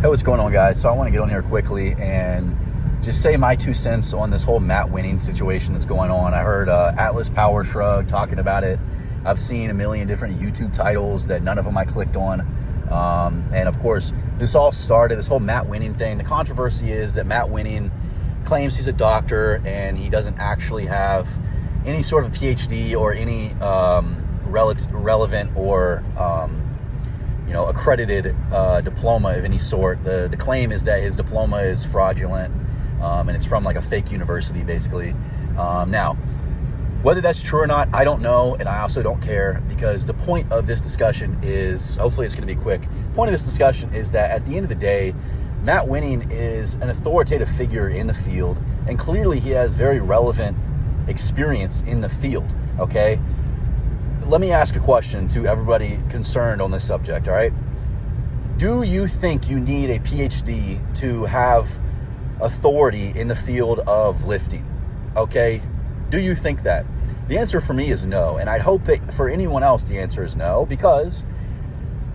Hey, what's going on, guys? So I want to get on here quickly and just say my 2 cents on this whole Matt Wenning situation that's going on. I heard Atlas Power Shrug talking about it. I've seen a million different YouTube titles that none of them I clicked on. And of course, this all started, this whole Matt Wenning thing. The controversy is that Matt Wenning claims he's a doctor and he doesn't actually have any sort of PhD or any relevant or accredited diploma of any sort. The claim is that his diploma is fraudulent, and it's from like a fake university, basically. Now, whether that's true or not, I don't know, and I also don't care, because the point of this discussion is, hopefully it's going to be quick. The point of this discussion is that at the end of the day, Matt Wenning is an authoritative figure in the field, and clearly he has very relevant experience in the field, okay? Let me ask a question to everybody concerned on this subject, all right? Do you think you need a PhD to have authority in the field of lifting, okay? Do you think that? The answer for me is no, and I'd hope that for anyone else the answer is no, because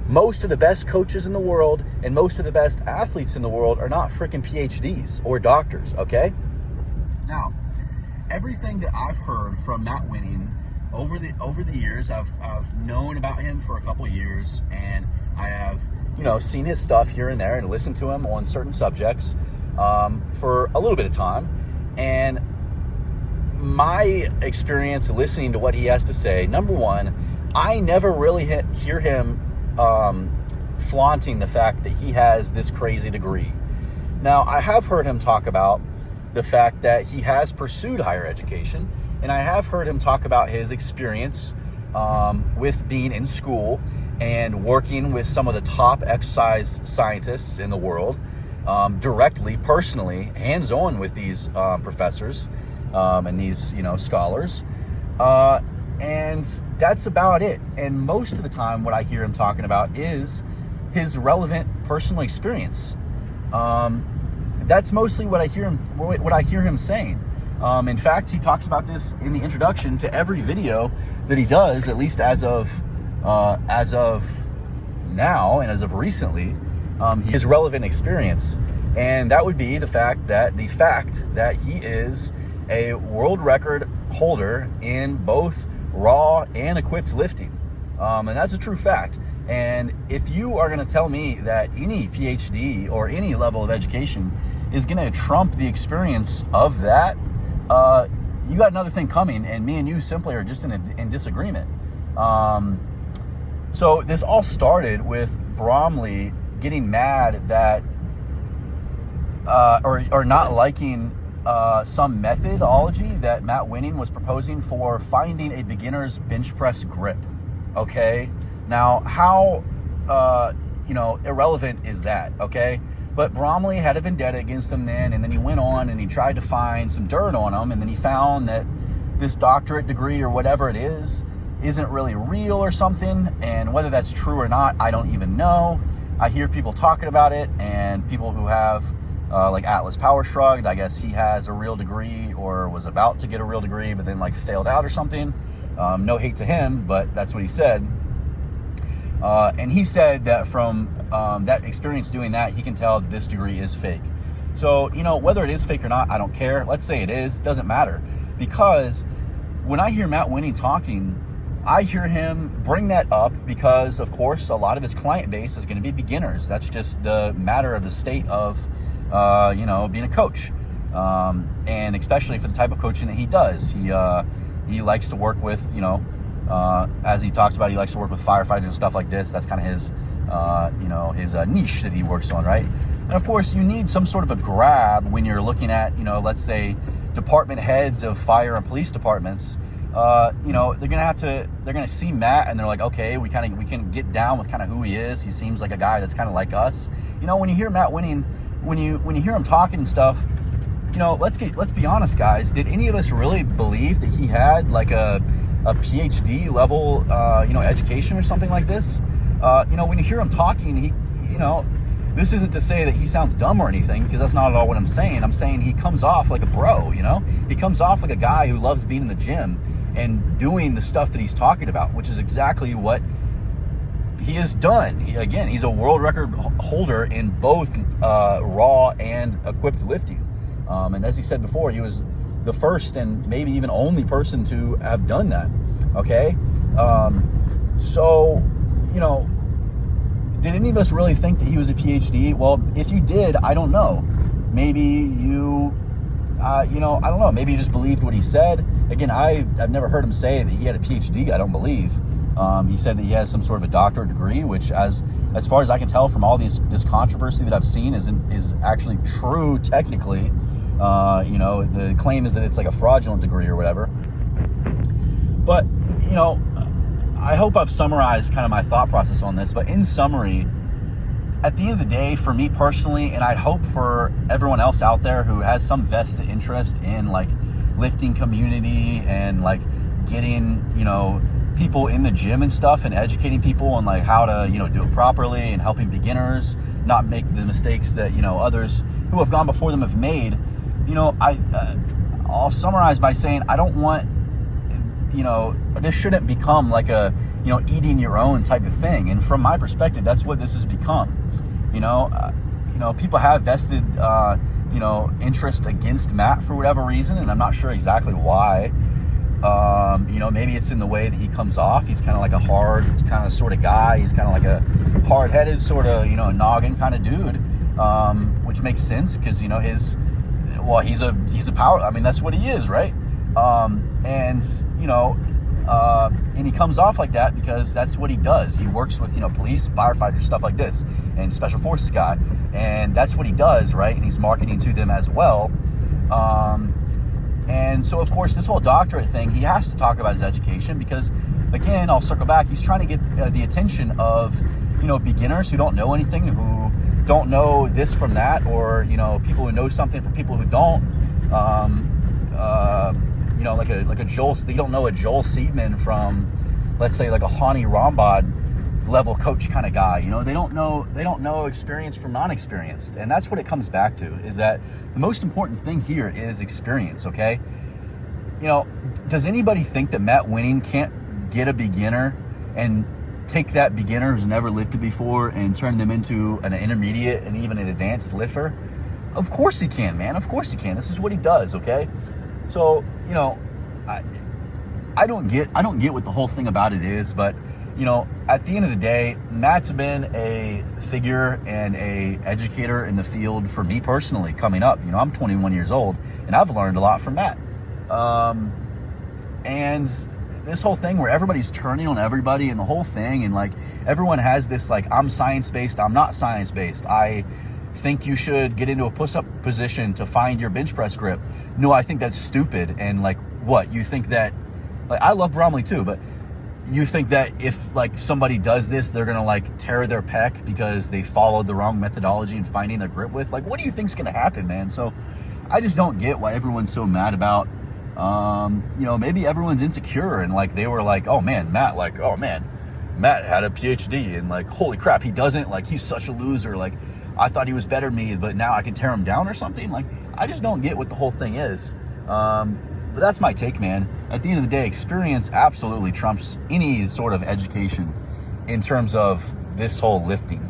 most of the best coaches in the world and most of the best athletes in the world are not freaking PhDs or doctors, okay? Now, everything that I've heard from Matt Wenning over the years, I've known about him for a couple years, and I have, seen his stuff here and there and listened to him on certain subjects for a little bit of time. And my experience listening to what he has to say, number one, I never really hear him flaunting the fact that he has this crazy degree. Now, I have heard him talk about the fact that he has pursued higher education, and I have heard him talk about his experience with being in school and working with some of the top exercise scientists in the world, directly, personally, hands-on with these professors and these, scholars. And that's about it. And most of the time what I hear him talking about is his relevant personal experience. That's mostly what I hear him saying. In fact, he talks about this in the introduction to every video that he does, at least as of now and as of recently, his relevant experience. And that would be the fact that he is a world record holder in both raw and equipped lifting. And that's a true fact. And if you are going to tell me that any PhD or any level of education is going to trump the experience of that, you got another thing coming, and me and you simply are just in disagreement. So this all started with Bromley getting mad that, or not liking some methodology that Matt Wenning was proposing for finding a beginner's bench press grip. Okay, now how irrelevant is that? Okay. But Bromley had a vendetta against him then, and then he went on and he tried to find some dirt on him, and then he found that this doctorate degree or whatever it is isn't really real or something. And whether that's true or not, I don't even know. I hear people talking about it, and people who have like Atlas Power Shrugged, I guess he has a real degree or was about to get a real degree, but then like failed out or something. No hate to him, but that's what he said. And he said that from that experience doing that, he can tell that this degree is fake. So, whether it is fake or not, I don't care. Let's say it is, doesn't matter. Because when I hear Matt Wenning talking, I hear him bring that up because, of course, a lot of his client base is going to be beginners. That's just the matter of the state of, being a coach. And especially for the type of coaching that he does. He likes to work with, as he talks about, he likes to work with firefighters and stuff like this. That's kind of his, his niche that he works on, right? And of course, you need some sort of a grab when you're looking at, let's say, department heads of fire and police departments. They're gonna see Matt and they're like, okay, we can get down with kind of who he is. He seems like a guy that's kind of like us. When you hear Matt Wenning, when you hear him talking and stuff, let's be honest, guys. Did any of us really believe that he had like a PhD level, education or something like this? When you hear him talking, this isn't to say that he sounds dumb or anything, because that's not at all what I'm saying. I'm saying he comes off like a bro, he comes off like a guy who loves being in the gym and doing the stuff that he's talking about, which is exactly what he is done. Again, he's a world record holder in both raw and equipped lifting. And as he said before, he was the first and maybe even only person to have done that. Okay? So, you know, did any of us really think that he was a PhD? Well, if you did, I don't know. Maybe you, you know, I don't know. Maybe you just believed what he said. Again, I've never heard him say that he had a PhD. I don't believe. He said that he has some sort of a doctorate degree, which, as far as I can tell from all this controversy that I've seen, is actually true technically. You know, the claim is that it's like a fraudulent degree or whatever. But, you know, I hope I've summarized kind of my thought process on this. But in summary, at the end of the day, for me personally, and I hope for everyone else out there who has some vested interest in like lifting community and like getting, you know, people in the gym and stuff and educating people on like how to, you know, do it properly and helping beginners not make the mistakes that, you know, others who have gone before them have made. You know, I'll summarize by saying I don't want, you know, this shouldn't become like a, you know, eating your own type of thing. And from my perspective, that's what this has become. You know, people have vested, you know, interest against Matt for whatever reason, and I'm not sure exactly why. You know, maybe it's in the way that he comes off. He's kind of like a hard kind of sort of guy. He's kind of like a hard-headed sort of, you know, noggin kind of dude, which makes sense because, you know, he's a power. I mean, that's what he is, right? And, you know, and he comes off like that because that's what he does. He works with, you know, police, firefighters, stuff like this, and special forces guy. And that's what he does, right? And he's marketing to them as well. And so, of course, this whole doctorate thing, he has to talk about his education because, again, I'll circle back. He's trying to get the attention of, you know, beginners who don't know anything, who don't know this from that, or, you know, people who know something from people who don't. You know, like a Joel, they don't know a Joel Seedman from, let's say, like a Hani Rambod level coach kind of guy. You know, they don't know experience from non-experienced. And that's what it comes back to, is that the most important thing here is experience, okay? You know, does anybody think that Matt Wenning can't get a beginner and take that beginner who's never lifted before and turn them into an intermediate and even an advanced lifter? Of course he can, man. Of course he can. This is what he does, okay? So, you know, I don't get what the whole thing about it is, but, you know, at the end of the day, Matt's been a figure and a educator in the field for me personally coming up. You know, I'm 21 years old, and I've learned a lot from Matt. And this whole thing where everybody's turning on everybody and the whole thing, and like everyone has this like, I'm science-based, I'm not science-based, I think you should get into a push-up position to find your bench press grip. No, I think that's stupid. And like, what, you think that, like, I love Bromley too, but you think that if like somebody does this, they're gonna like tear their pec because they followed the wrong methodology in finding their grip width? Like, what do you think's gonna happen, man? So I just don't get why everyone's so mad about, you know, maybe everyone's insecure and like they were like, oh man, Matt had a PhD and like, holy crap, he doesn't, like, he's such a loser, like, I thought he was better than me, but now I can tear him down or something. Like, I just don't get what the whole thing is. But that's my take, man. At the end of the day, experience absolutely trumps any sort of education in terms of this whole lifting.